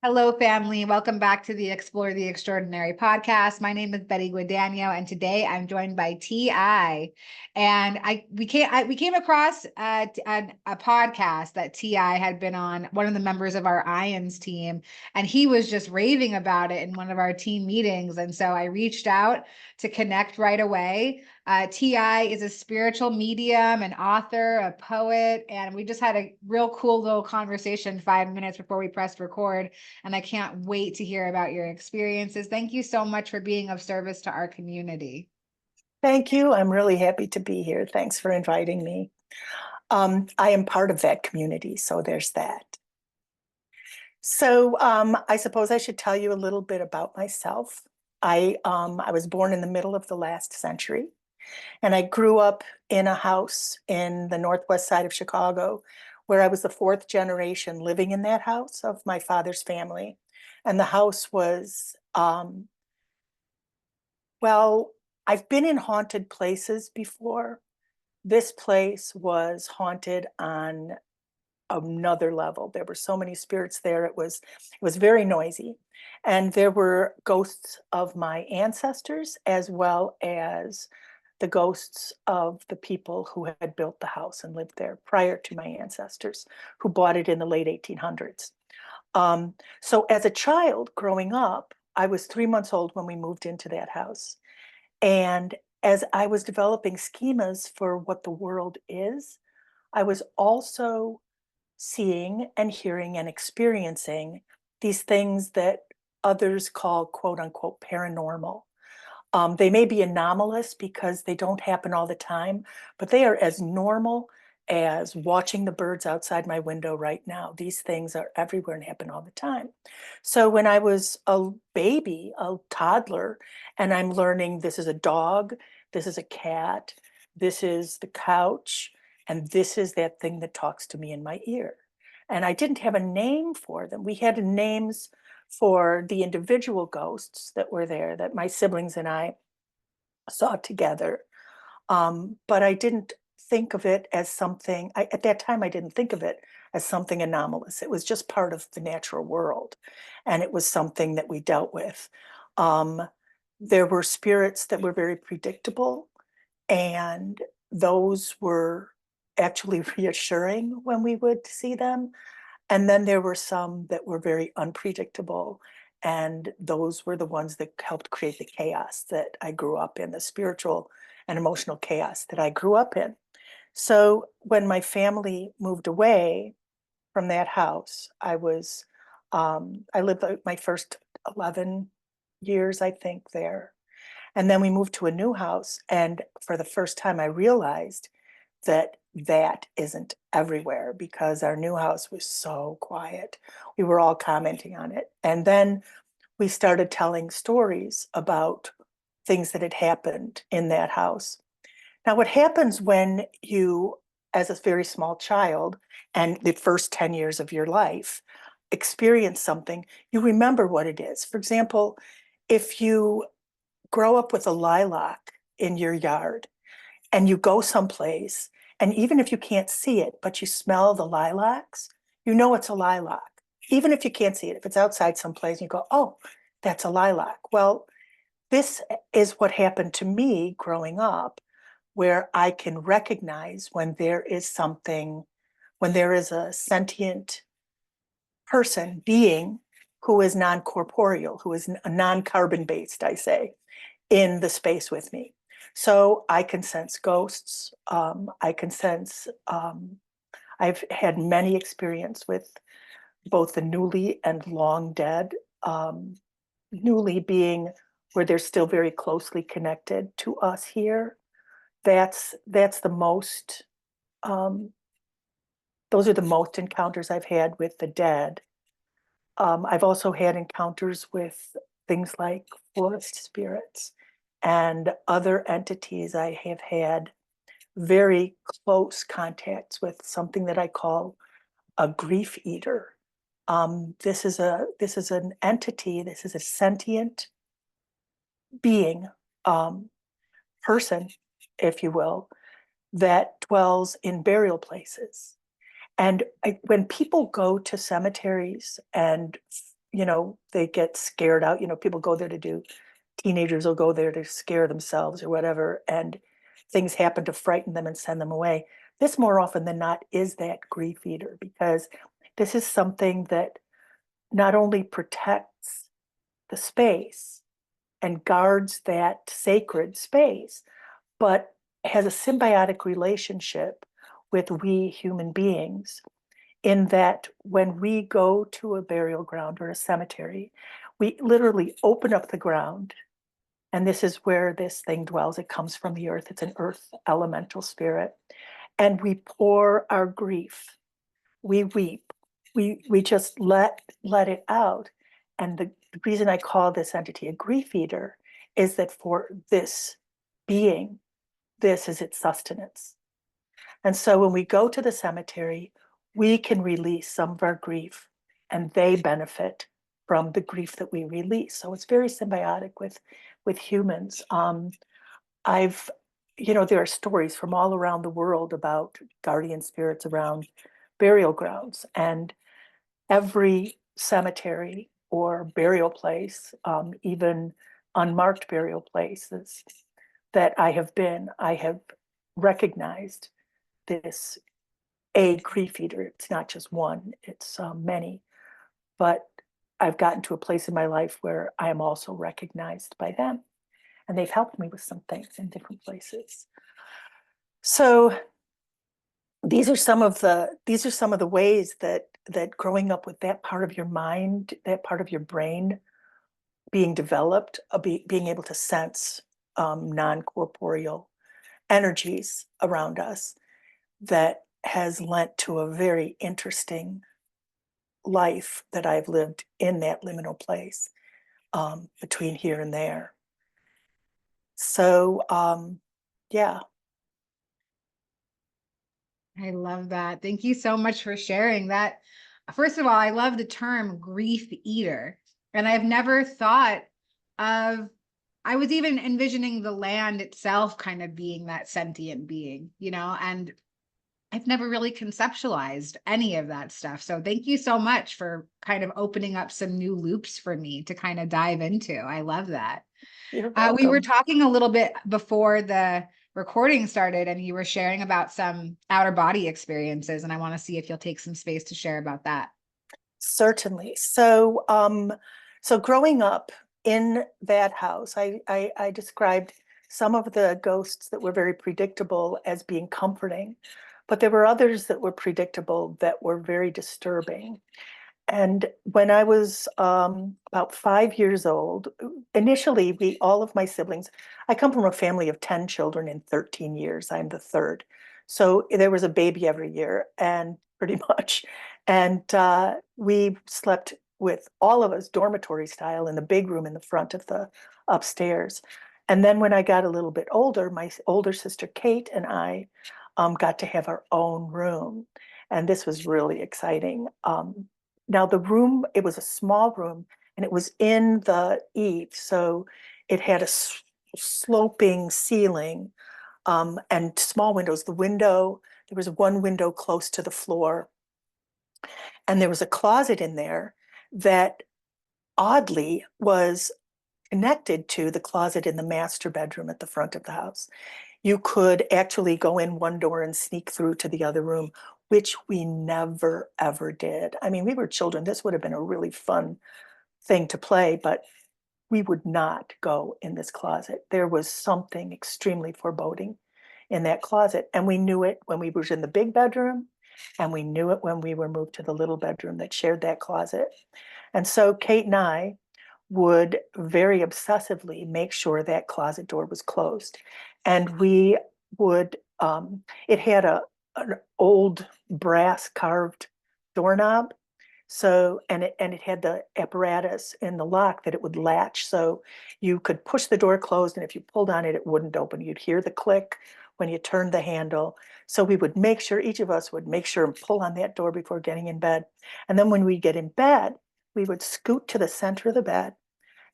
Hello, family. Welcome back to the Explore the Extraordinary podcast. My name is Betty Guadagno, and today I'm joined by Tiyi. And we came across a podcast that Tiyi had been on, one of the members of our IANDS team, and he was just raving about it in one of our team meetings. And so I reached out to connect right away. Tiyi is a spiritual medium, an author, a poet, and we just had a real cool little conversation 5 minutes before we pressed record. And I can't wait to hear about your experiences. Thank you so much for being of service to our community. Thank you. I'm really happy to be here. Thanks for inviting me. I am part of that community, so there's that. So I suppose I should tell you a little bit about myself. I was born in the middle of the last century, and I grew up in a house in the northwest side of Chicago, where I was the fourth generation living in that house of my father's family. And the house was, well, I've been in haunted places before. This place was haunted on another level. There were so many spirits there. It was very noisy. And there were ghosts of my ancestors as well as the ghosts of the people who had built the house and lived there prior to my ancestors, who bought it in the late 1800s. So as a child growing up, I was 3 months old when we moved into that house. And as I was developing schemas for what the world is, I was also seeing and hearing and experiencing these things that others call quote unquote paranormal. They may be anomalous because they don't happen all the time, but they are as normal as watching the birds outside my window right now. These things are everywhere and happen all the time. So when I was a baby, a toddler, and I'm learning this is a dog, this is a cat, this is the couch, and this is that thing that talks to me in my ear. And I didn't have a name for them. We had names for the individual ghosts that were there that my siblings and I saw together. But I didn't think of it as something, at that time, I didn't think of it as something anomalous. It was just part of the natural world. And it was something that we dealt with. There were spirits that were very predictable, and those were actually reassuring when we would see them. And then there were some that were very unpredictable. And those were the ones that helped create the chaos that I grew up in, the spiritual and emotional chaos that I grew up in. So when my family moved away from that house, I lived my first 11 years, I think, there. And then we moved to a new house. And for the first time, I realized that that isn't everywhere because our new house was so quiet. We were all commenting on it. And then we started telling stories about things that had happened in that house. Now, what happens when you, as a very small child, and the first 10 years of your life, experience something, you remember what it is. For example, if you grow up with a lilac in your yard and you go someplace, and even if you can't see it, but you smell the lilacs, you know it's a lilac. Even if you can't see it, if it's outside someplace, you go, oh, that's a lilac. Well, this is what happened to me growing up, where I can recognize when there is something, when there is a sentient person, being, who is non-corporeal, who is non-carbon based, I say, in the space with me. So I can sense ghosts. I can sense, I've had many experience with both the newly and long dead, newly being where they're still very closely connected to us here. That's the most, those are the most encounters I've had with the dead. I've also had encounters with things like forest spirits and other entities. I have had very close contacts with something that I call a grief eater. This is an entity. This is a sentient being, person, if you will, that dwells in burial places. And when people go to cemeteries and they get scared out. People go there teenagers will go there to scare themselves or whatever, and things happen to frighten them and send them away. This more often than not is that grief eater, because this is something that not only protects the space and guards that sacred space, but has a symbiotic relationship with we human beings, in that when we go to a burial ground or a cemetery, we literally open up the ground. And this is where this thing dwells. It comes from the earth. It's an earth elemental spirit. And we pour our grief. We weep. We just let it out. And the reason I call this entity a grief eater is that for this being, this is its sustenance. And so when we go to the cemetery, we can release some of our grief, and they benefit from the grief that we release. So it's very symbiotic with humans. There are stories from all around the world about guardian spirits around burial grounds, and every cemetery or burial place, even unmarked burial places that I have recognized this a grief eater. It's not just one, it's many. But I've gotten to a place in my life where I am also recognized by them. And they've helped me with some things in different places. So these are some of the ways that growing up with that part of your mind, that part of your brain being developed, being able to sense non-corporeal energies around us, that has lent to a very interesting life that I've lived in that liminal place between here and there. So, yeah. I love that. Thank you so much for sharing that. First of all, I love the term grief eater. And I've never thought of, I was even envisioning the land itself kind of being that sentient being, and I've never really conceptualized any of that stuff. So thank you so much for kind of opening up some new loops for me to kind of dive into. I love that. You're We were welcome. talking a little bit before the recording started, and you were sharing about some outer body experiences, and I want to see if you'll take some space to share about that. Certainly. So, growing up in that house, I described some of the ghosts that were very predictable as being comforting, but there were others that were predictable that were very disturbing. And when I was about 5 years old, initially, all of my siblings, I come from a family of 10 children in 13 years. I'm the third. So there was a baby every year, and pretty much. And we slept with all of us dormitory style in the big room in the front of the upstairs. And then when I got a little bit older, my older sister Kate and I got to have our own room. And this was really exciting. Now the room, it was a small room, and it was in the eave. So it had a sloping ceiling and small windows. There was one window close to the floor, and there was a closet in there that oddly was connected to the closet in the master bedroom at the front of the house. You could actually go in one door and sneak through to the other room, which we never, ever did. I mean, we were children. This would have been a really fun thing to play, but we would not go in this closet. There was something extremely foreboding in that closet. And we knew it when we were in the big bedroom, and we knew it when we were moved to the little bedroom that shared that closet. And so Kate and I would very obsessively make sure that closet door was closed. And we would, it had an old brass carved doorknob. So, and it had the apparatus in the lock that it would latch. So you could push the door closed, and if you pulled on it, it wouldn't open. You'd hear the click when you turned the handle. So we would make sure, each of us would make sure and pull on that door before getting in bed. And then when we get in bed, we would scoot to the center of the bed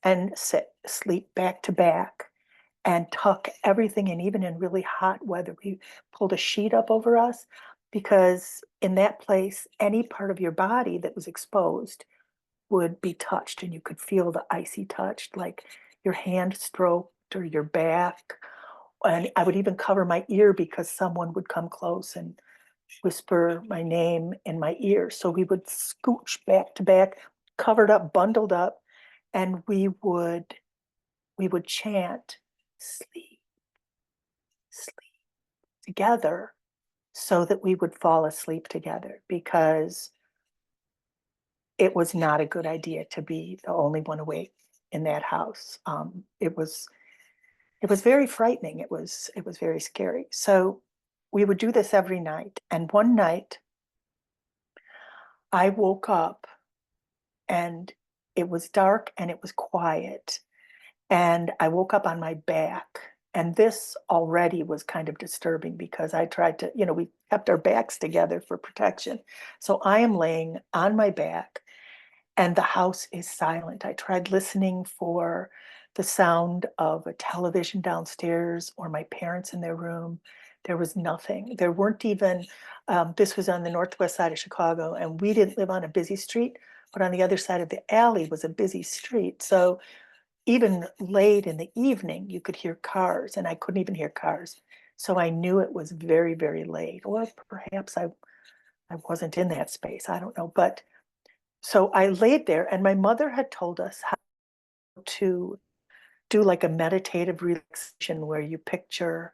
and sleep back to back and tuck everything in. Even in really hot weather, we pulled a sheet up over us, because in that place, any part of your body that was exposed would be touched, and you could feel the icy touch, like your hand stroked or your back. And I would even cover my ear because someone would come close and whisper my name in my ear. So we would scooch back to back, covered up, bundled up, and we would chant, sleep, sleep together, so that we would fall asleep together, because it was not a good idea to be the only one awake in that house. It was very frightening. It was very scary. So we would do this every night. And one night I woke up and it was dark and it was quiet. And I woke up on my back. And this already was kind of disturbing because I tried to, we kept our backs together for protection. So I am laying on my back and the house is silent. I tried listening for the sound of a television downstairs or my parents in their room. There was nothing. There weren't even, this was on the northwest side of Chicago, and we didn't live on a busy street, but on the other side of the alley was a busy street. So even late in the evening, you could hear cars, and I couldn't even hear cars. So I knew it was very, very late, or perhaps I wasn't in that space. I don't know. But so I laid there, and my mother had told us how to do like a meditative relaxation where you picture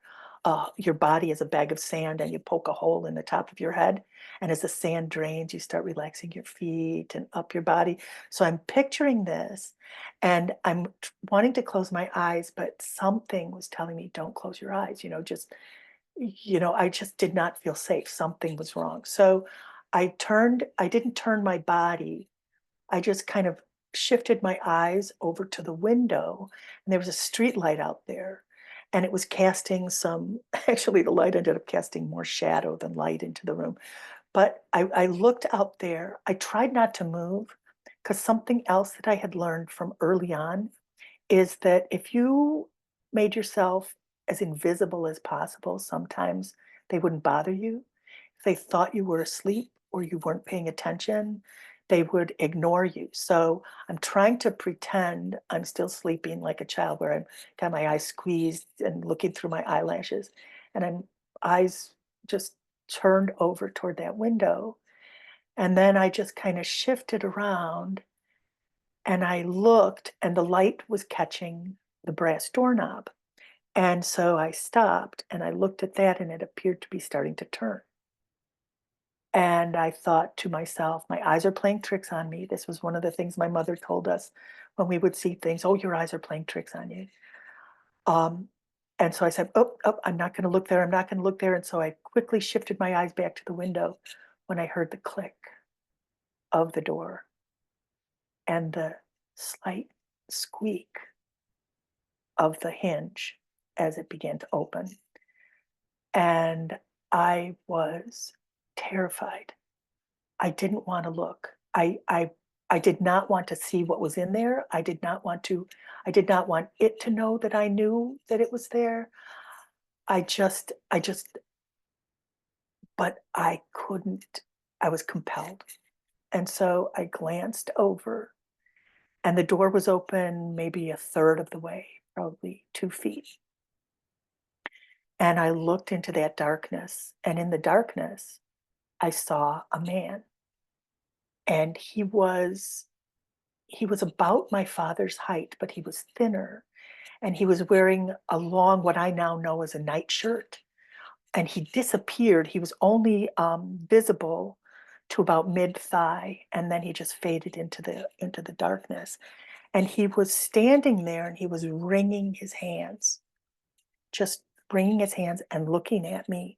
your body as a bag of sand and you poke a hole in the top of your head. And as the sand drains, you start relaxing your feet and up your body. So I'm picturing this and I'm wanting to close my eyes, but something was telling me, don't close your eyes, I just did not feel safe. Something was wrong. So I didn't turn my body. I just kind of shifted my eyes over to the window, and there was a street light out there, and it was casting some actually, the light ended up casting more shadow than light into the room. But I looked out there. I tried not to move because something else that I had learned from early on is that if you made yourself as invisible as possible, sometimes they wouldn't bother you. If they thought you were asleep or you weren't paying attention, they would ignore you. So I'm trying to pretend I'm still sleeping like a child, where I've got my eyes squeezed and looking through my eyelashes, and I'm eyes just turned over toward that window. And then I just kind of shifted around and I looked, and the light was catching the brass doorknob. And so I stopped and I looked at that, and it appeared to be starting to turn. And I thought to myself, my eyes are playing tricks on me. This was one of the things my mother told us when we would see things. Oh, your eyes are playing tricks on you. Um, and so I said, oh, oh, I'm not going to look there. I'm not going to look there. And so I quickly shifted my eyes back to the window when I heard the click of the door and the slight squeak of the hinge as it began to open. And I was terrified. I didn't want to look. I did not want to see what was in there. I did not want it to know that I knew that it was there. I just but I couldn't. I was compelled. And so I glanced over, and the door was open maybe a third of the way, probably 2 feet. And I looked into that darkness, and in the darkness, I saw a man. And he was about my father's height, but he was thinner, and he was wearing a long, what I now know as a nightshirt. And he disappeared. He was only visible to about mid-thigh, and then he just faded into the darkness. And he was standing there, and he was wringing his hands, just wringing his hands and looking at me.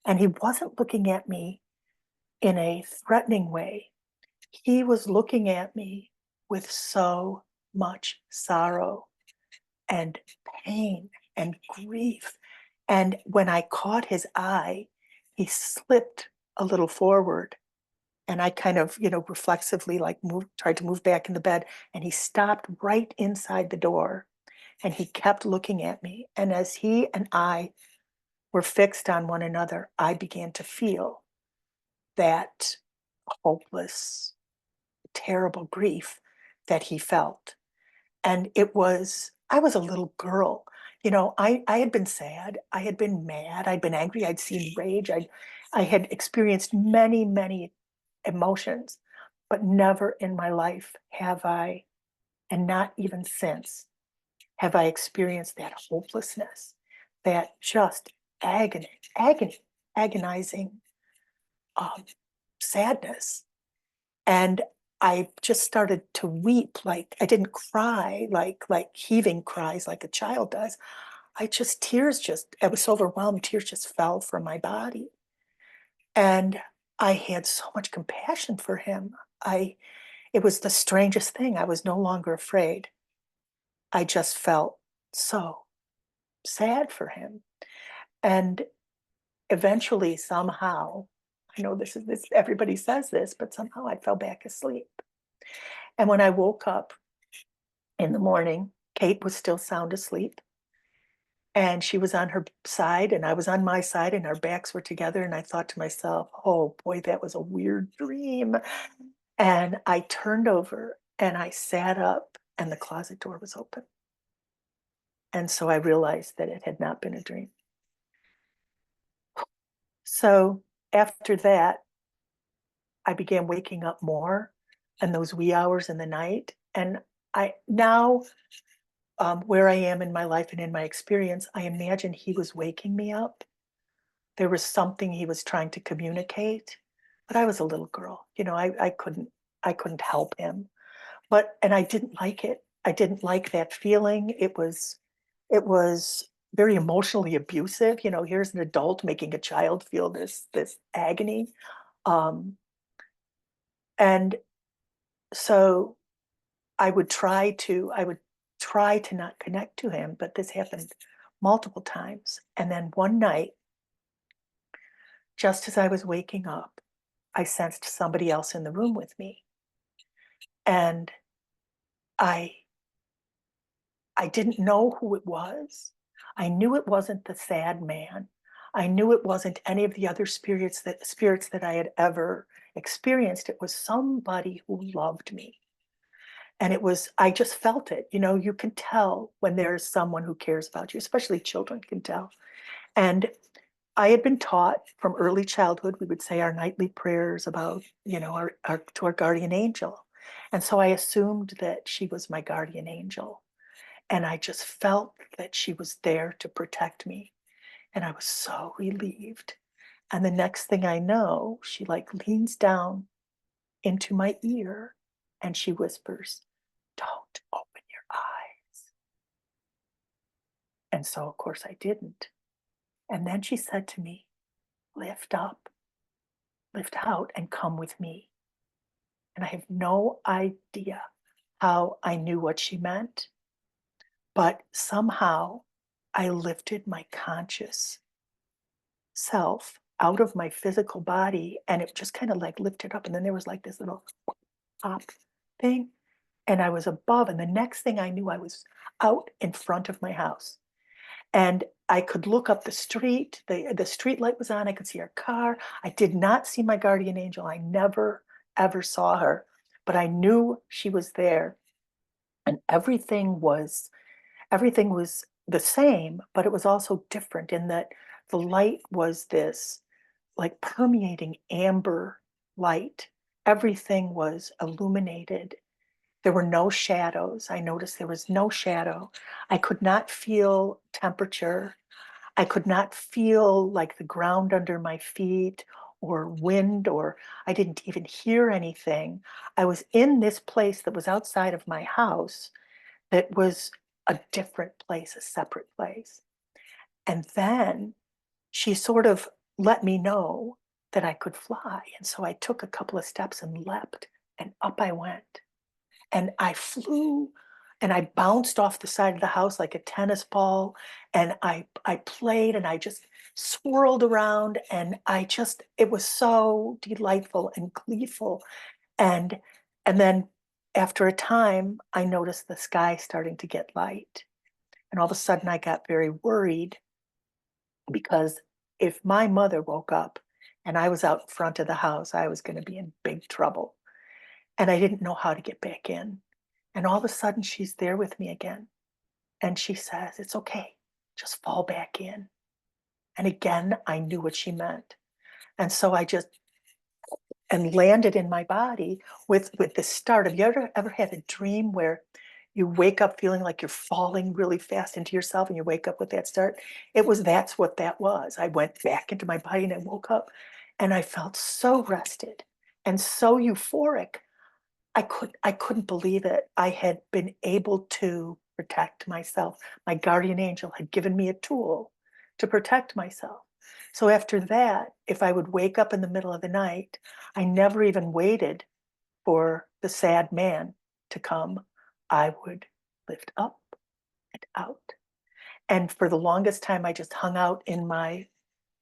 And he wasn't looking at me in a threatening way. He was looking at me with so much sorrow and pain and grief. And when I caught his eye, he slipped a little forward. And I kind of, reflexively like tried to move back in the bed. And he stopped right inside the door. And he kept looking at me. And as he and I were fixed on one another, I began to feel that hopeless terrible grief that he felt. And I was a little girl. You know, I had been sad, I had been mad, I'd been angry, I'd seen rage, I had experienced many, many emotions, but never in my life have I, and not even since, have I experienced that hopelessness, that just agonizing um, sadness. And I just started to weep. Like, I didn't cry like heaving cries like a child does. I was so overwhelmed, tears just fell from my body. And I had so much compassion for him. It was the strangest thing. I was no longer afraid. I just felt so sad for him. And eventually, somehow, I know this, everybody says this, but somehow I fell back asleep. And when I woke up in the morning, Kate was still sound asleep. And she was on her side and I was on my side and our backs were together. And I thought to myself, oh boy, that was a weird dream. And I turned over and I sat up and the closet door was open. And so I realized that it had not been a dream. So after that, I began waking up more in those wee hours in the night. And I now, where I am in my life and in my experience, I imagine he was waking me up. There was something he was trying to communicate, but I was a little girl. You know, I couldn't help him. And I didn't like it. I didn't like that feeling. It was very emotionally abusive. You know, here's an adult making a child feel this agony. Um, and so I would try to not connect to him, but this happened multiple times. And then one night, just as I was waking up, I sensed somebody else in the room with me. And I didn't know who it was. I knew it wasn't the sad man. I knew it wasn't any of the other spirits that I had ever experienced. It was somebody who loved me. And I just felt it. You know, you can tell when there's someone who cares about you, especially children can tell. And I had been taught from early childhood, we would say our nightly prayers about, you know, to our guardian angel. And so I assumed that she was my guardian angel. And I just felt that she was there to protect me. And I was so relieved. And the next thing I know, she like leans down into my ear and she whispers, "Don't open your eyes." And so, of course, I didn't. And then she said to me, "Lift up, lift out, and come with me." And I have no idea how I knew what she meant, but somehow I lifted my conscious self out of my physical body and it just kind of like lifted up. And then there was like this little pop thing and I was above. And the next thing I knew, I was out in front of my house. And I could look up the street. The street light was on. I could see her car. I did not see my guardian angel. I never, ever saw her, but I knew she was there. And everything was the same, but it was also different in that the light was this like permeating amber light. Everything was illuminated. There were no shadows. I noticed there was no shadow. I could not feel temperature. I could not feel like the ground under my feet or wind, or I didn't even hear anything. I was in this place that was outside of my house that was a different place, a separate place. And then she sort of let me know that I could fly. And so I took a couple of steps and leapt, and up I went. And I flew and I bounced off the side of the house like a tennis ball. And I played and I just swirled around. And it was so delightful and gleeful. And then after a time, I noticed the sky starting to get light. And all of a sudden I got very worried because if my mother woke up and I was out front of the house, I was going to be in big trouble. and I didn't know how to get back in. And all of a sudden she's there with me again. And she says, it's okay, just fall back in. And again, I knew what she meant. And so I just and landed in my body with the start. Have you ever had a dream where you wake up feeling like you're falling really fast into yourself and you wake up with that start? That's what that was. I went back into my body and I woke up and I felt so rested and so euphoric. I couldn't believe it. I had been able to protect myself. My guardian angel had given me a tool to protect myself. So after that, if I would wake up in the middle of the night, I never even waited for the sad man to come. I would lift up and out. And for the longest time, I just hung out in my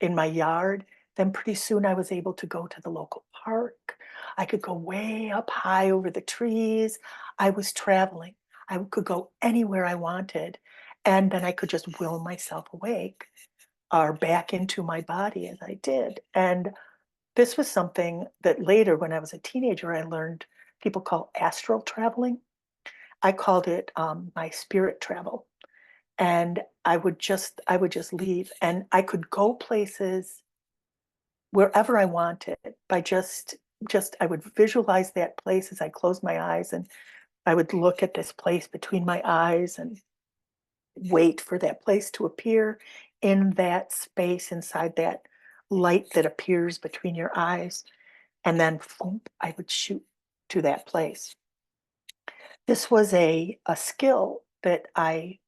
yard. Then pretty soon I was able to go to the local park. I could go way up high over the trees. I was traveling. I could go anywhere I wanted. And then I could just will myself awake or back into my body as I did. And this was something that later, when I was a teenager, I learned people call astral traveling. I called it my spirit travel. And I would just leave and I could go places wherever I wanted by just I would visualize that place as I closed my eyes, and I would look at this place between my eyes and wait for that place to appear in that space inside that light that appears between your eyes. And then boom, I would shoot to that place. This was a skill that I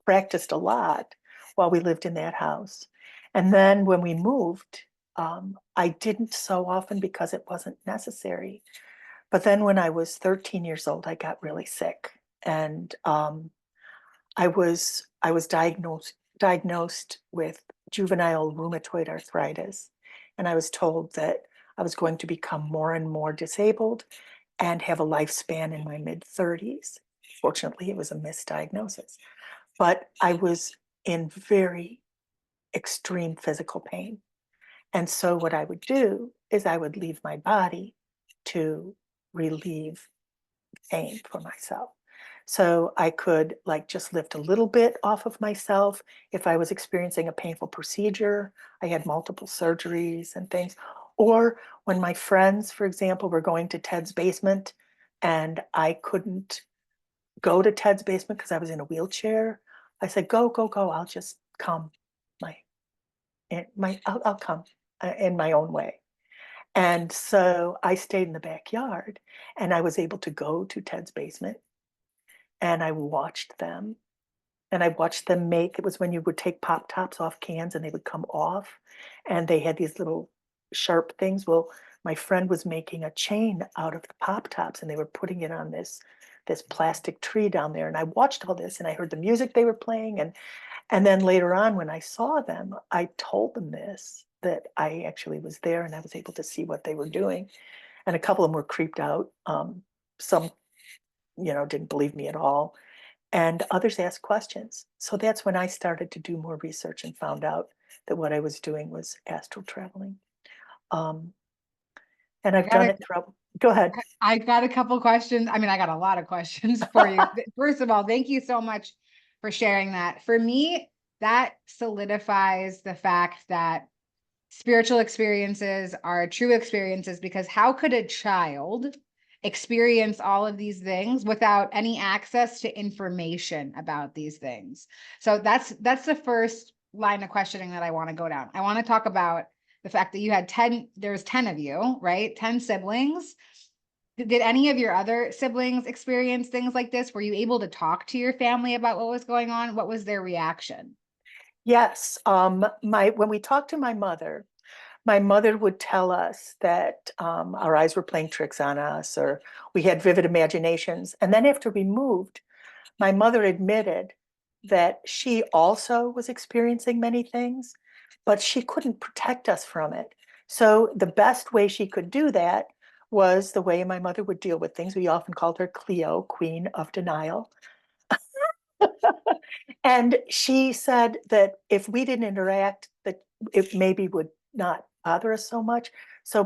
practiced a lot while we lived in that house. And then when we moved, I didn't so often because it wasn't necessary. But then when I was 13 years old, I got really sick, and I was diagnosed with juvenile rheumatoid arthritis, and I was told that I was going to become more and more disabled and have a lifespan in my mid 30s. Fortunately, it was a misdiagnosis, but I was in very extreme physical pain. And so what I would do is I would leave my body to relieve pain for myself. So I could like just lift a little bit off of myself if I was experiencing a painful procedure. I had multiple surgeries and things. Or when my friends, for example, were going to Ted's basement and I couldn't go to Ted's basement because I was in a wheelchair, I said, go, go, go. I'll just come I'll come in my own way. And so I stayed in the backyard and I was able to go to Ted's basement and I watched them make, it was when you would take pop tops off cans and they would come off and they had these little sharp things. Well, my friend was making a chain out of the pop tops and they were putting it on this plastic tree down there. And I watched all this and I heard the music they were playing. And then later on, when I saw them, I told them that I actually was there and I was able to see what they were doing. And a couple of them were creeped out. Some, didn't believe me at all. And others asked questions. So that's when I started to do more research and found out that what I was doing was astral traveling. Um, and I I've got done a it throughout. Go ahead. I got a couple questions. I mean, I got a lot of questions for you. First of all, thank you so much for sharing that. For me, that solidifies the fact that spiritual experiences are true experiences, because how could a child experience all of these things without any access to information about these things? So that's the first line of questioning that I want to go down. I want to talk about the fact that you had 10, there's 10 of you, right? 10 siblings. Did any of your other siblings experience things like this? Were you able to talk to your family about what was going on? What was their reaction? Yes. When we talked to my mother would tell us that our eyes were playing tricks on us, or we had vivid imaginations. And then after we moved, my mother admitted that she also was experiencing many things, but she couldn't protect us from it. So the best way she could do that was the way my mother would deal with things. We often called her Cleo, Queen of Denial. And she said that if we didn't interact, that it maybe would not bother us so much. So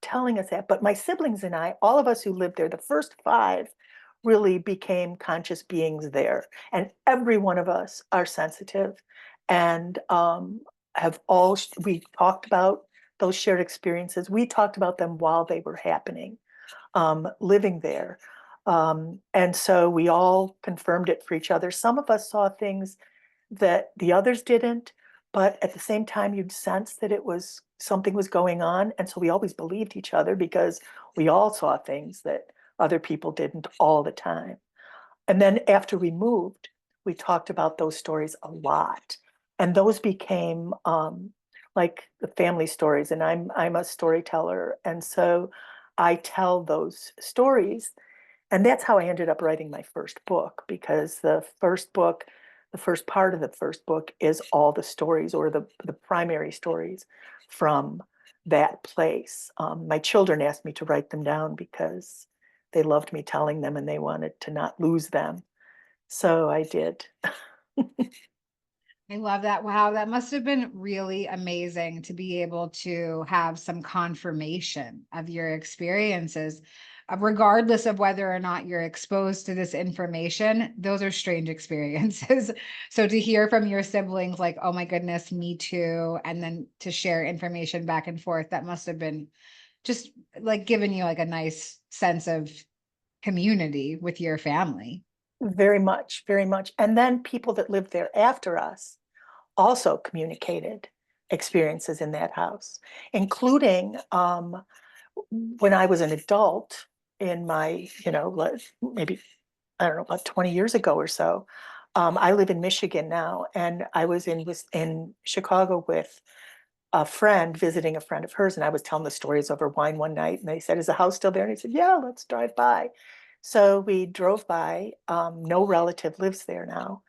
telling us that. But my siblings and I, all of us who lived there, the first 5 really became conscious beings there. And every one of us are sensitive and we talked about those shared experiences. We talked about them while they were happening, living there. And so we all confirmed it for each other. Some of us saw things that the others didn't, but at the same time, you'd sense that something was going on. And so we always believed each other because we all saw things that other people didn't all the time. And then after we moved, we talked about those stories a lot. And those became like the family stories. And I'm a storyteller. And so I tell those stories. And that's how I ended up writing my first book, because the first part of the first book is all the stories, or the primary stories from that place. My children asked me to write them down because they loved me telling them and they wanted to not lose them. So I did. I love that. Wow, that must have been really amazing to be able to have some confirmation of your experiences, regardless of whether or not you're exposed to this information. Those are strange experiences. So to hear from your siblings, like, oh my goodness, me too, and then to share information back and forth, that must have been just like giving you like a nice sense of community with your family. Very much, very much. And then people that lived there after us also communicated experiences in that house, including when I was an adult in my, maybe, I don't know, about 20 years ago or so. I live in Michigan now, and I was in Chicago with a friend visiting a friend of hers, and I was telling the stories over wine one night, and they said, "Is the house still there?" And I said, "Yeah, let's drive by." So we drove by. No relative lives there now,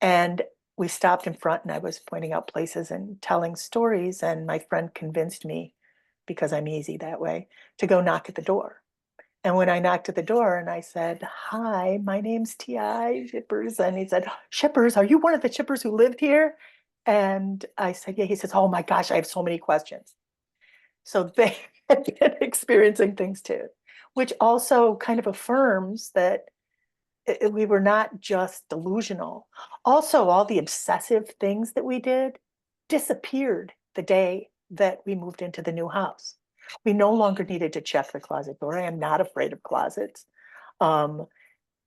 and we stopped in front, and I was pointing out places and telling stories, and my friend convinced me, because I'm easy that way, to go knock at the door. And when I knocked at the door and I said, "Hi, my name's Tiyi Schippers," and he said, "Schippers, are you one of the Schippers who lived here?" And I said, "Yeah." He says, "Oh my gosh, I have so many questions." So they had been experiencing things too, which also kind of affirms that we were not just delusional. Also, all the obsessive things that we did disappeared the day that we moved into the new house. We no longer needed to check the closet door. I am not afraid of closets. Um,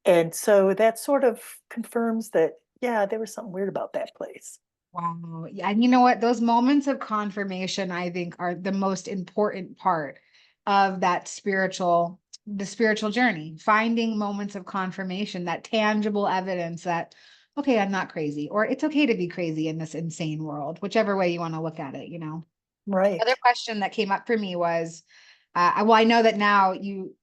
and so that sort of confirms that, yeah, there was something weird about that place. Wow. Yeah, and you know what? Those moments of confirmation, I think, are the most important part of the spiritual journey. Finding moments of confirmation, that tangible evidence that, okay, I'm not crazy, or it's okay to be crazy in this insane world, whichever way you want to look at it, you know. Other Right. question that came up for me was, well, I know that now you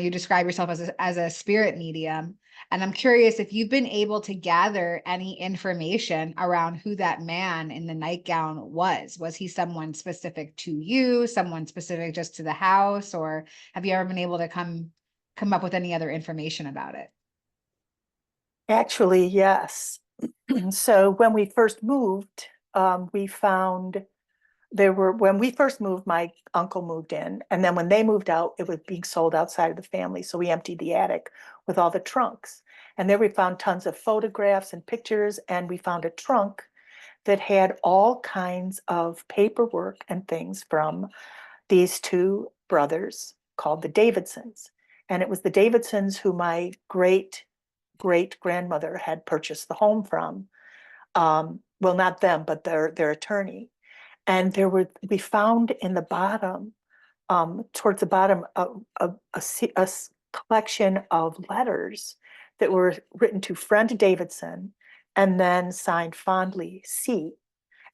describe yourself as a spirit medium, and I'm curious if you've been able to gather any information around who that man in the nightgown was. Was he someone specific to you, someone specific just to the house, or have you ever been able to come up with any other information about it? Actually, yes. So when we first moved, we found when we first moved, my uncle moved in, and then when they moved out, it was being sold outside of the family. So we emptied the attic with all the trunks. And there we found tons of photographs and pictures, and we found a trunk that had all kinds of paperwork and things from these 2 brothers called the Davidsons. And it was the Davidsons who my great grandmother had purchased the home from. Well, not them, but their attorney. And we found in the bottom, towards the bottom, a collection of letters that were written to Friend Davidson and then signed fondly C.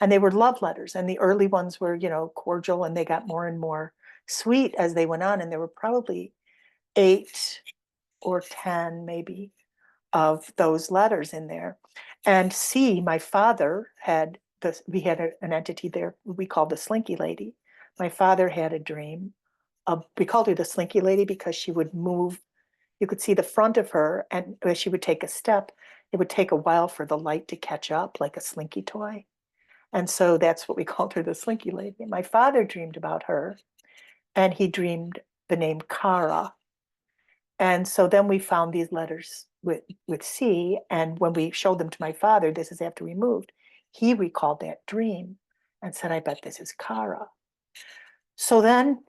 And they were love letters. And the early ones were, cordial, and they got more and more sweet as they went on. And there were probably 8 or 10, maybe, of those letters in there. And C, my father had this, we had an entity there we called the Slinky Lady. My father had a dream. We called her the Slinky Lady because she would move. You could see the front of her, and as she would take a step, it would take a while for the light to catch up, like a slinky toy. And so that's what we called her, the Slinky Lady. And my father dreamed about her. and he dreamed the name Kara. And so then we found these letters with C, and when we showed them to my father, this is after we moved, he recalled that dream and said, I bet this is Kara. So then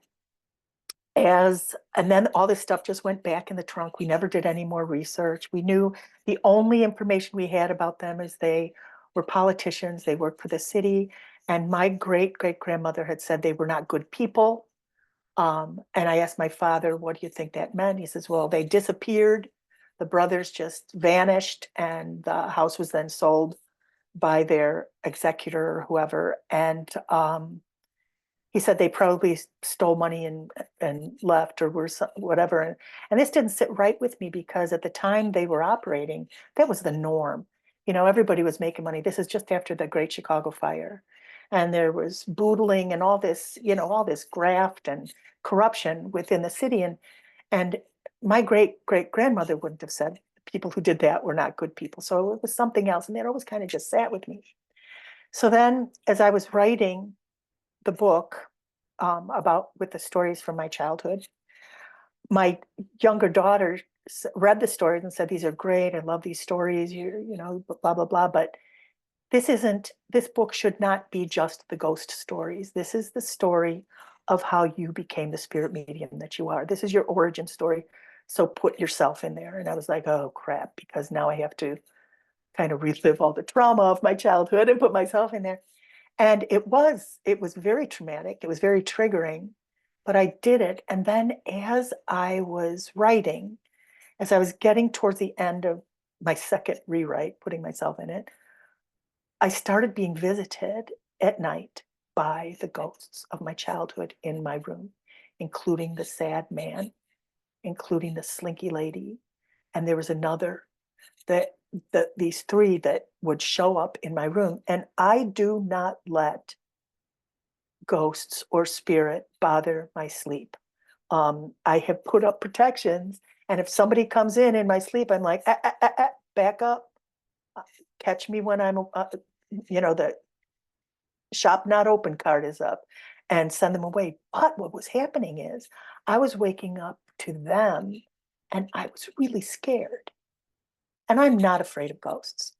and then all this stuff just went back in the trunk. We never did any more research. We knew the only information we had about them is they were politicians, they worked for the city, and my great-great-grandmother had said they were not good people. And I asked my father, what do you think that meant? He says, well, they disappeared. The brothers just vanished, and the house was then sold by their executor or whoever. And he said they probably stole money and left or were whatever. And this didn't sit right with me because at the time they were operating, that was the norm. You know, everybody was making money. This is just after the Great Chicago Fire. And there was boodling and all this, you know, all this graft and corruption within the city. And my great-great-grandmother wouldn't have said people who did that were not good people. So it was something else. And that always kind of just sat with me. So then as I was writing the book about with the stories from my childhood, my younger daughter read the stories and said, these are great. I love these stories, you know, blah, blah, blah. But this book should not be just the ghost stories. This is the story of how you became the spirit medium that you are. This is your origin story. So put yourself in there. And I was like, oh crap, because now I have to kind of relive all the trauma of my childhood and put myself in there. And it was very traumatic. It was very triggering, but I did it. And then as I was writing, as I was getting towards the end of my second rewrite, putting myself in it, I started being visited at night by the ghosts of my childhood in my room, including the sad man, including the slinky lady. And there was another these three that would show up in my room. And I do not let ghosts or spirit bother my sleep. I have put up protections, and if somebody comes in my sleep, I'm like, back up, catch me when I'm, you know, the shop not open card is up, and send them away. But what was happening is I was waking up to them, and I was really scared. And I'm not afraid of ghosts.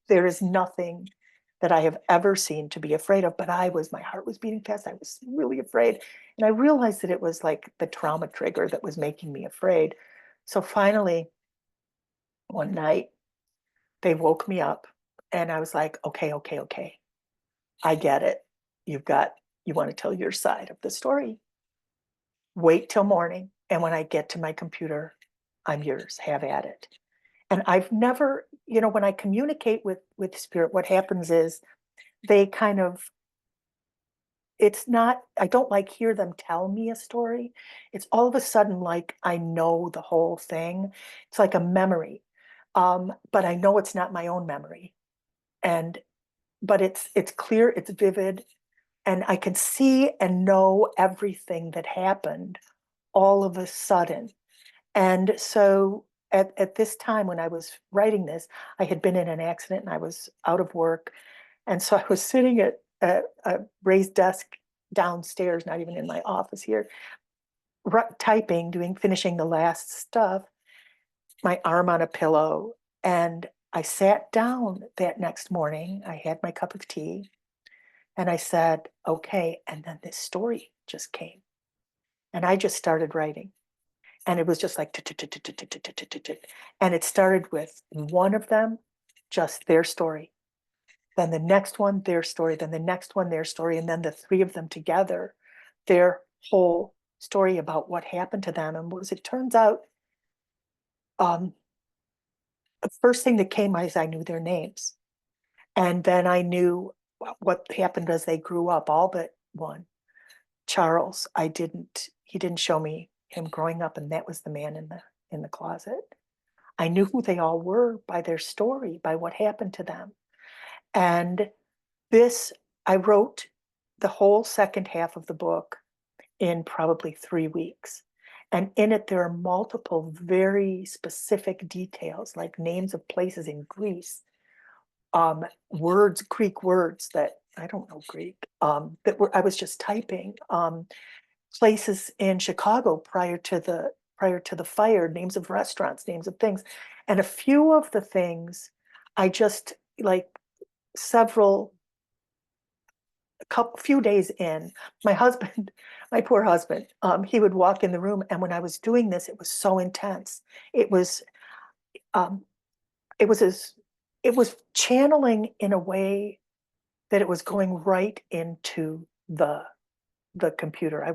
There is nothing that I have ever seen to be afraid of, but my heart was beating fast. I was really afraid. And I realized that it was like the trauma trigger that was making me afraid. So finally, one night, they woke me up and I was like, okay, okay, okay. I get it. You want to tell your side of the story. Wait till morning. And when I get to my computer, I'm yours. Have at it. And I've never, you know, when I communicate with spirit, what happens is they kind of, I don't like hear them tell me a story. It's all of a sudden like I know the whole thing. It's like a memory. But I know it's not my own memory. But it's clear, it's vivid, and I can see and know everything that happened all of a sudden. And so at this time when I was writing this, I had been in an accident and I was out of work. And so I was sitting at a raised desk downstairs, not even in my office here, typing, finishing the last stuff, my arm on a pillow. And I sat down that next morning. I had my cup of tea and I said, okay. And then this story just came and I just started writing. And it was just like, and it started with one of them, just their story. Then the next one, their story. Then the next one, their story. And then the three of them together, their whole story about what happened to them. And it turns out, the first thing that came is I knew their names. And then I knew what happened as they grew up, all but one. Charles, he didn't show me him growing up, and that was the man in the closet. I knew who they all were by their story, by what happened to them. And I wrote the whole second half of the book in probably 3 weeks. And in it, there are multiple very specific details, like names of places in Greece, Greek words that I don't know Greek, I was just typing, places in Chicago prior to the fire, names of restaurants, names of things. And a few of the things I just like few days in, my husband, my poor husband, he would walk in the room, and when I was doing this, it was so intense. It was um it was as it was channeling in a way that it was going right into the computer.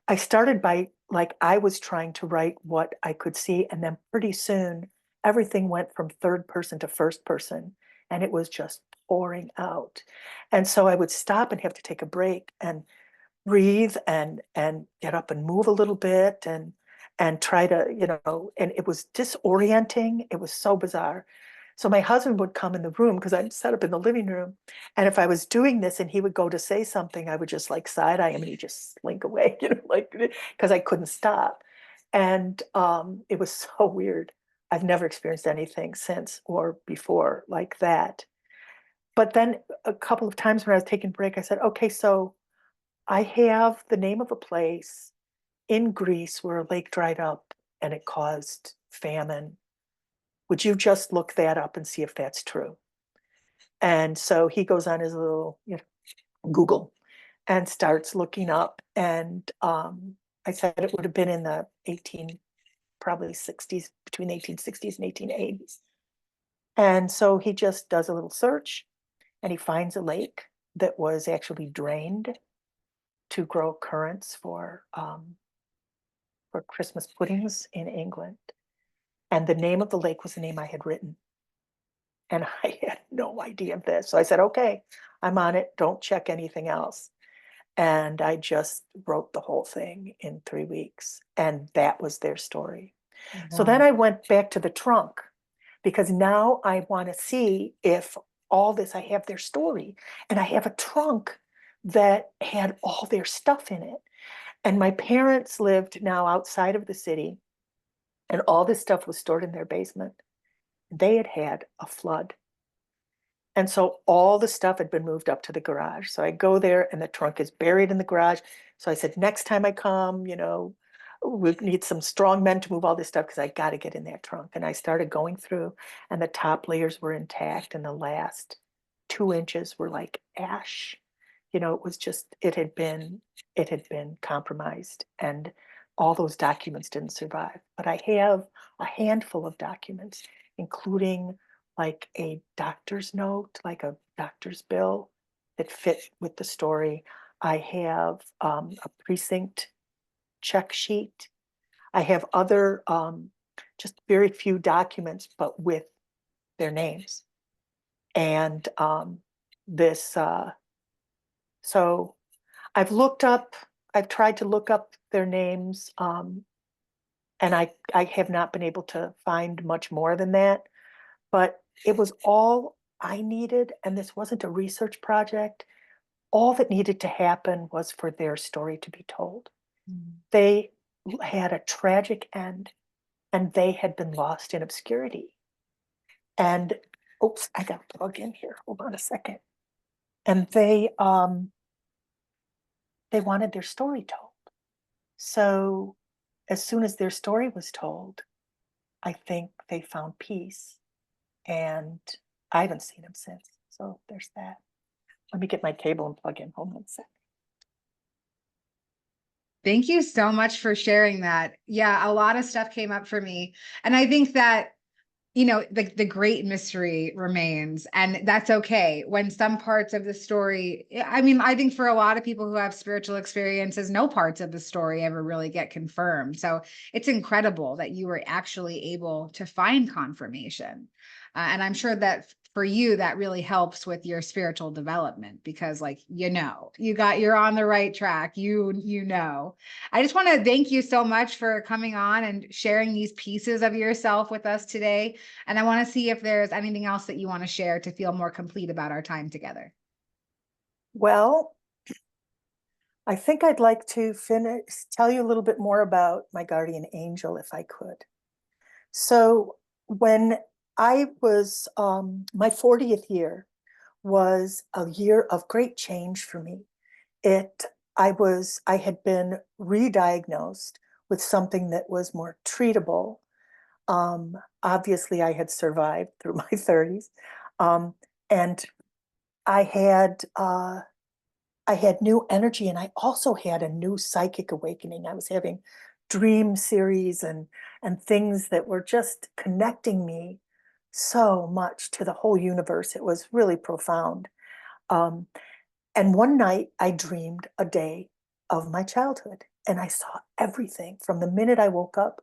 I started by, like, I was trying to write what I could see, and then pretty soon everything went from third person to first person, and it was just pouring out. And so I would stop and have to take a break and breathe and get up and move a little bit and try to, and it was disorienting. It was so bizarre. So my husband would come in the room because I'm set up in the living room. And if I was doing this and he would go to say something, I would just like side eye him and he'd just slink away, like, because I couldn't stop. And it was so weird. I've never experienced anything since or before like that. But then a couple of times when I was taking a break, I said, okay, so I have the name of a place in Greece where a lake dried up and it caused famine. Would you just look that up and see if that's true? And so he goes on his little, Google and starts looking up. And I said it would have been in the probably 60s, between 1860s and 1880s. And so he just does a little search and he finds a lake that was actually drained to grow currants for Christmas puddings in England. And the name of the lake was the name I had written. And I had no idea of this. So I said, okay, I'm on it. Don't check anything else. And I just wrote the whole thing in 3 weeks. And that was their story. So then Wow. I went back to the trunk because now I want to see if all this, I have their story. And I have a trunk that had all their stuff in it. And my parents lived now outside of the city, and all this stuff was stored in their basement. They had had a flood. And so all the stuff had been moved up to the garage. So I go there and the trunk is buried in the garage. So I said, next time I come, we need some strong men to move all this stuff because I got to get in that trunk. And I started going through, and the top layers were intact, and the last 2 inches were like ash. It was just, it had been compromised, and all those documents didn't survive. But I have a handful of documents, including like a doctor's note, like a doctor's bill that fit with the story. I have a precinct check sheet. I have other, just very few documents, but with their names. And this, so I've tried to look up their names, and I have not been able to find much more than that. But it was all I needed, and this wasn't a research project. All that needed to happen was for their story to be told. Mm. They had a tragic end, and they had been lost in obscurity. And oops, I got to plug in here. Hold on a second. And they wanted their story told. So as soon as their story was told, I think they found peace. And I haven't seen them since. So there's that. Let me get my cable and plug in. Hold on a sec. Thank you so much for sharing that. Yeah, a lot of stuff came up for me. And I think that, the great mystery remains, and that's okay. When some parts of the story, I mean, I think for a lot of people who have spiritual experiences, no parts of the story ever really get confirmed. So it's incredible that you were actually able to find confirmation. And I'm sure that for you, that really helps with your spiritual development because, like, you're on the right track. I just want to thank you so much for coming on and sharing these pieces of yourself with us today. And I want to see if there's anything else that you want to share to feel more complete about our time together. Well, I think I'd like to tell you a little bit more about my guardian angel, if I could. So when I was, my 40th year was a year of great change for me. It I had been re-diagnosed with something that was more treatable. Obviously I had survived through my 30s. And I had new energy, and I also had a new psychic awakening. I was having dream series and things that were just connecting me so much to the whole universe. It was really profound. Um, and one night I dreamed a day of my childhood, and I saw everything from the minute I woke up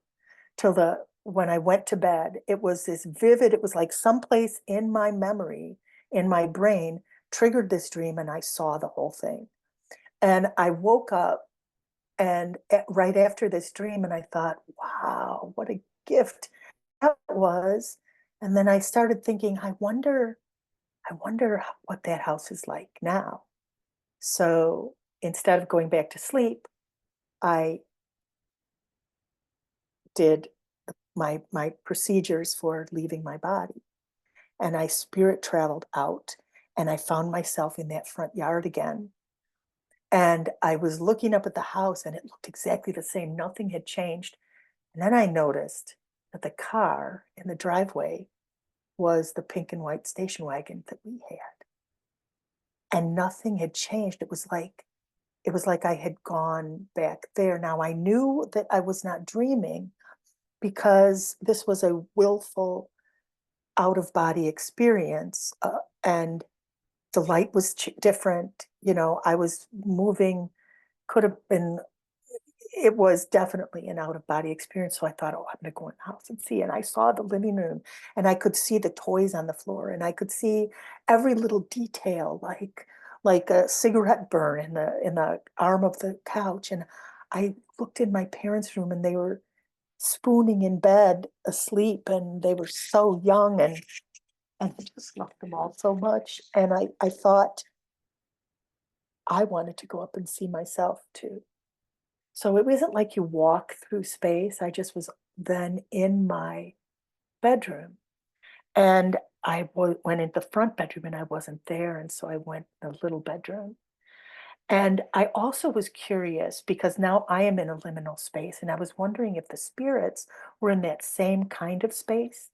till the when I went to bed. It was this vivid, it was like someplace in my memory, in my brain, triggered this dream, and I saw the whole thing. And I woke up and right after this dream, and I thought, wow, what a gift that was. And then I started thinking, I wonder what that house is like now. So instead of going back to sleep, I did my procedures for leaving my body, and I spirit traveled out, and I found myself in that front yard again. And I was looking up at the house, and it looked exactly the same. Nothing had changed. And then I noticed that the car in the driveway was the pink and white station wagon that we had. And nothing had changed. It was like I had gone back there. Now I knew that I was not dreaming, because this was a willful out of body experience, and the light was different. You know, I was moving, could have been, it was definitely an out of body experience. So I thought, oh, I'm going to go in the house and see. And I saw the living room, and I could see the toys on the floor, and I could see every little detail, like a cigarette burn in the arm of the couch. And I looked in my parents' room, and they were spooning in bed asleep, and they were so young, and I just loved them all so much. And I thought I wanted to go up and see myself too. So it wasn't like you walk through space. I just was then in my bedroom, and I went into the front bedroom, and I wasn't there. And so I went in the little bedroom. And I also was curious, because now I am in a liminal space, and I was wondering if the spirits were in that same kind of space,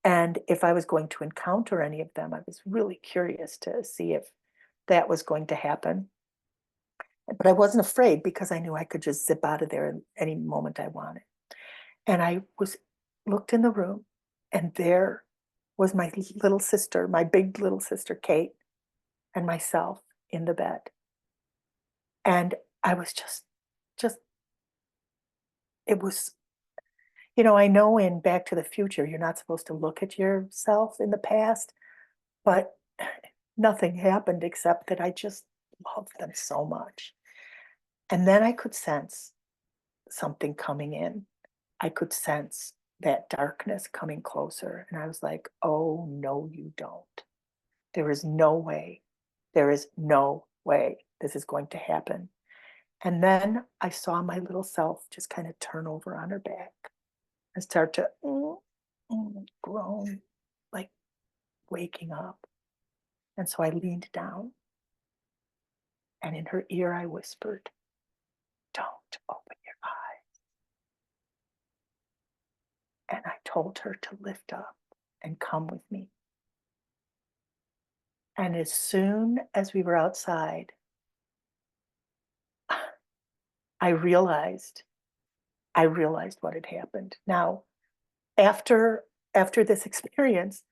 and if I was going to encounter any of them. I was really curious to see if that was going to happen. But I wasn't afraid, because I knew I could just zip out of there at any moment I wanted. And I looked in the room, and there was my little sister, my big little sister, Kate, and myself in the bed. And I was just, it was, I know in Back to the Future, you're not supposed to look at yourself in the past, but nothing happened except that I just loved them so much. And then I could sense something coming in. I could sense that darkness coming closer. And I was like, oh, no, you don't. There is no way. There is no way this is going to happen. And then I saw my little self just kind of turn over on her back and start to groan, like waking up. And so I leaned down, and in her ear I whispered, don't open your eyes. And I told her to lift up and come with me. And as soon as we were outside, I realized what had happened. Now, after this experience,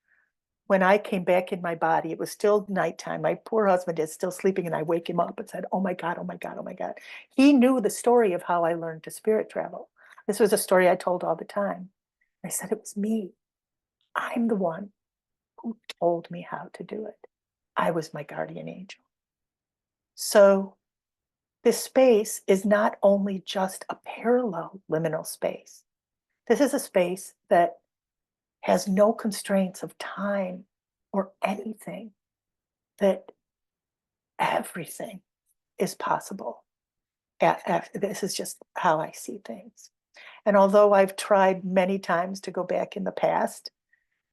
when I came back in my body, it was still nighttime. My poor husband is still sleeping, and I wake him up and said, oh my God, oh my God, oh my God. He knew the story of how I learned to spirit travel. This was a story I told all the time. I said, it was me. I'm the one who told me how to do it. I was my guardian angel. So this space is not only just a parallel liminal space. This is a space that has no constraints of time or anything, that everything is possible. This is just how I see things. And although I've tried many times to go back in the past,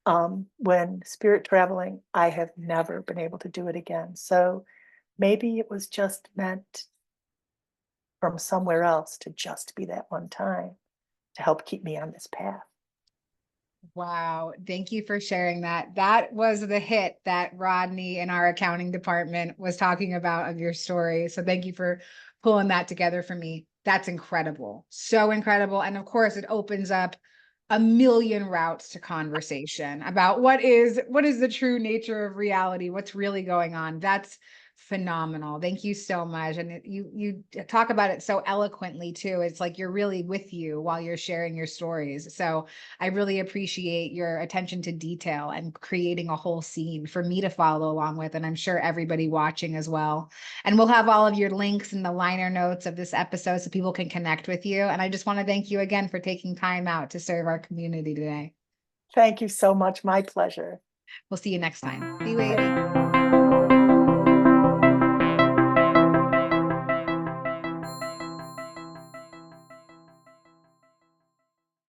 when spirit traveling, I have never been able to do it again. So maybe it was just meant from somewhere else to just be that one time to help keep me on this path. Wow. Thank you for sharing that. That was the hit that Rodney in our accounting department was talking about of your story. So thank you for pulling that together for me. That's incredible. So incredible. And of course, it opens up a million routes to conversation about what is the true nature of reality, what's really going on. That's phenomenal. Thank you so much. And you talk about it so eloquently too. It's like you're really with you while you're sharing your stories. So I really appreciate your attention to detail and creating a whole scene for me to follow along with, and I'm sure everybody watching as well. And we'll have all of your links in the liner notes of this episode so people can connect with you. And I just want to thank you again for taking time out to serve our community today. Thank you so much. My pleasure. We'll see you next time. Be wavy.